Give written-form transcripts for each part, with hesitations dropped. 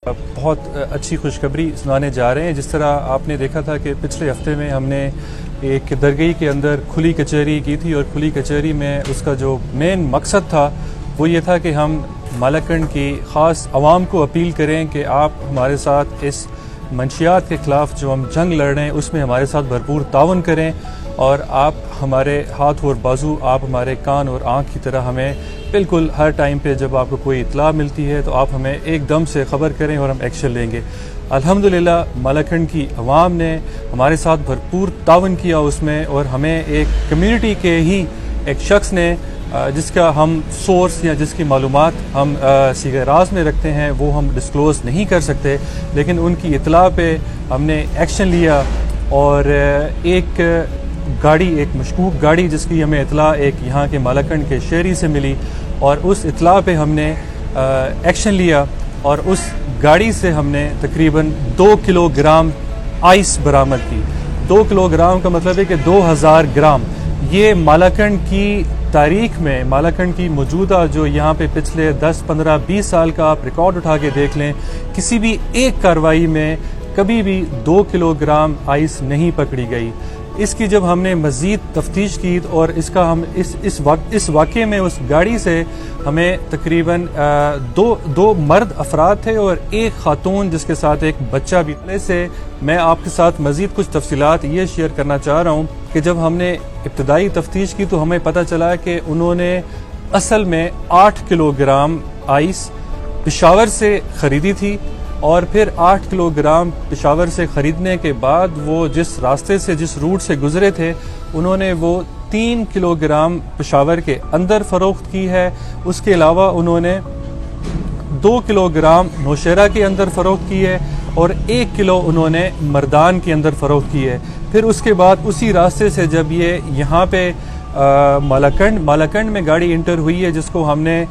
बहुत अच्छी खुशखबरी सुनाने जा रहे हैं। जिस तरह आपने देखा था कि पिछले हफ्ते में हमने एक दरगाह के अंदर खुली कचहरी की थी और खुली कचहरी में उसका जो मेन मकसद था वो ये था कि हम मालाकंड की ख़ास आवाम को अपील करें कि आप हमारे साथ इस मंशियात के ख़िलाफ़ जो हम जंग लड़ रहे हैं उसमें हमारे साथ भरपूर तावन करें और आप हमारे हाथ और बाजू, आप हमारे कान और आँख की तरह हमें बिल्कुल हर टाइम पे जब आपको कोई इत्तला मिलती है तो आप हमें एकदम से ख़बर करें और हम एक्शन लेंगे। अल्हम्दुलिल्लाह मालाकंड की अवाम ने हमारे साथ भरपूर तावन किया उसमें, और हमें एक कम्युनिटी के ही एक शख्स ने जिसका हम सोर्स या जिसकी मालूमात हम सीगे राज में रखते हैं वो हम डिस्क्लोज़ नहीं कर सकते, लेकिन उनकी इत्तला पे हमने एक्शन लिया और एक गाड़ी, एक मशकूक गाड़ी जिसकी हमें इत्तला एक यहाँ के मालाकंड के शहरी से मिली और उस इत्तला पे हमने एक्शन लिया और उस गाड़ी से हमने तकरीबन 2 किलोग्राम आइस बरामद की। 2 किलोग्राम का मतलब है कि 2000 ग्राम। ये मालाकंड की तारीख में, मालाकंड की मौजूदा जो यहाँ पे पिछले 10, 15, 20 साल का आप रिकॉर्ड उठा के देख लें, किसी भी एक कार्रवाई में कभी भी 2 किलोग्राम आइस नहीं पकड़ी गई। इसकी जब हमने मज़ीद तफ्तीश की और इसका हम इस वाक़े में उस गाड़ी से हमें तकरीबन दो मर्द अफराद थे और एक खातून जिसके साथ एक बच्चा भी से मैं आपके साथ मज़ीद कुछ तफसीलात ये शेयर करना चाह रहा हूँ कि जब हमने इब्तदाई तफ्तीश की तो हमें पता चला कि उन्होंने असल में 8 किलोग्राम आइस पेशावर से ख़रीदी थी और फिर 8 किलोग्राम पेशावर से ख़रीदने के बाद वो जिस रास्ते से, जिस रूट से गुजरे थे, उन्होंने वो 3 किलोग्राम पेशावर के अंदर फ़रोख्त की है। उसके अलावा उन्होंने 2 किलोग्राम नौशहरा के अंदर फ़रोख्त की है और 1 किलो उन्होंने मर्दान के अंदर फ़रोख्त की है। फिर उसके बाद उसी रास्ते से जब ये यहाँ पे मालाकंड में गाड़ी इंटर हुई है, जिसको हमने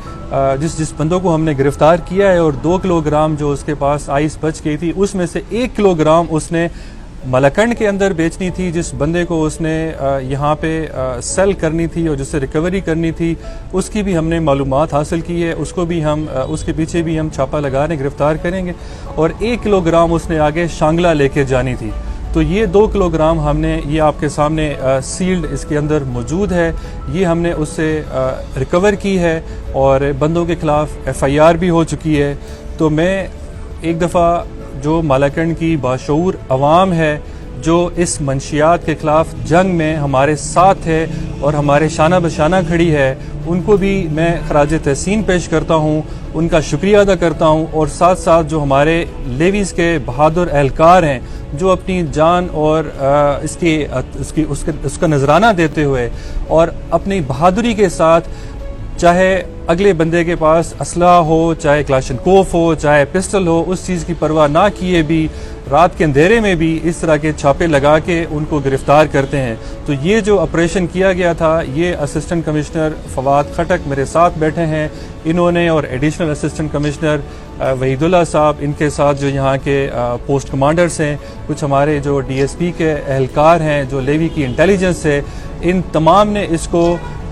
जिस बंदों को हमने गिरफ्तार किया है और 2 किलोग्राम जो उसके पास आइस बच गई थी उसमें से 1 किलोग्राम उसने मालाकंड के अंदर बेचनी थी। जिस बंदे को उसने यहाँ पे सेल करनी थी और जिससे रिकवरी करनी थी उसकी भी हमने मालूमात हासिल की है, उसको भी हम उसके पीछे भी हम छापा लगा रहे, गिरफ्तार करेंगे। और 1 किलोग्राम उसने आगे शांगला लेके जानी थी। तो ये 2 किलोग्राम हमने, ये आपके सामने सील्ड इसके अंदर मौजूद है, ये हमने उससे रिकवर की है और बंदों के ख़िलाफ़ FIR भी हो चुकी है। तो मैं एक दफ़ा जो मालाकंड की बाशऊर अवाम है जो इस मंशियात के ख़िलाफ़ जंग में हमारे साथ है और हमारे शाना बशाना खड़ी है, उनको भी मैं खराज तहसीन पेश करता हूँ, उनका शुक्रिया अदा करता हूँ। और साथ साथ जो हमारे लेवीज़ के बहादुर एहलकार हैं जो अपनी जान और उसका नजराना देते हुए और अपनी बहादुरी के साथ, चाहे अगले बंदे के पास असला हो, चाहे क्लाशनकोफ हो, चाहे पिस्टल हो, उस चीज़ की परवाह ना किए भी रात के अंधेरे में भी इस तरह के छापे लगा के उनको गिरफ्तार करते हैं। तो ये जो ऑपरेशन किया गया था, ये असिस्टेंट कमिश्नर फवाद खटक मेरे साथ बैठे हैं, इन्होंने और एडिशनल असिस्टेंट कमिश्नर वहीदुल्ला साहब, इनके साथ जो यहाँ के पोस्ट कमांडर्स हैं, कुछ हमारे जो DSP के एहलकार हैं, जो लेवी की इंटेलिजेंस है, इन तमाम ने इसको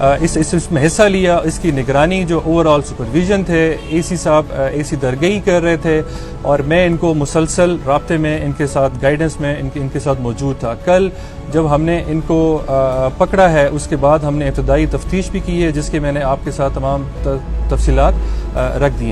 इसमें हिस्सा लिया। इसकी निगरानी जो ओवरऑल सुपरविजन थे AC साहब, AC दरगाही कर रहे थे और मैं इनको मुसलसल राब्ते में इनके साथ, गाइडेंस में इनके साथ मौजूद था। कल जब हमने इनको पकड़ा है उसके बाद हमने इब्तदाई तफ्तीश भी की है जिसके मैंने आपके साथ तमाम तफसीलात रख दी हैं।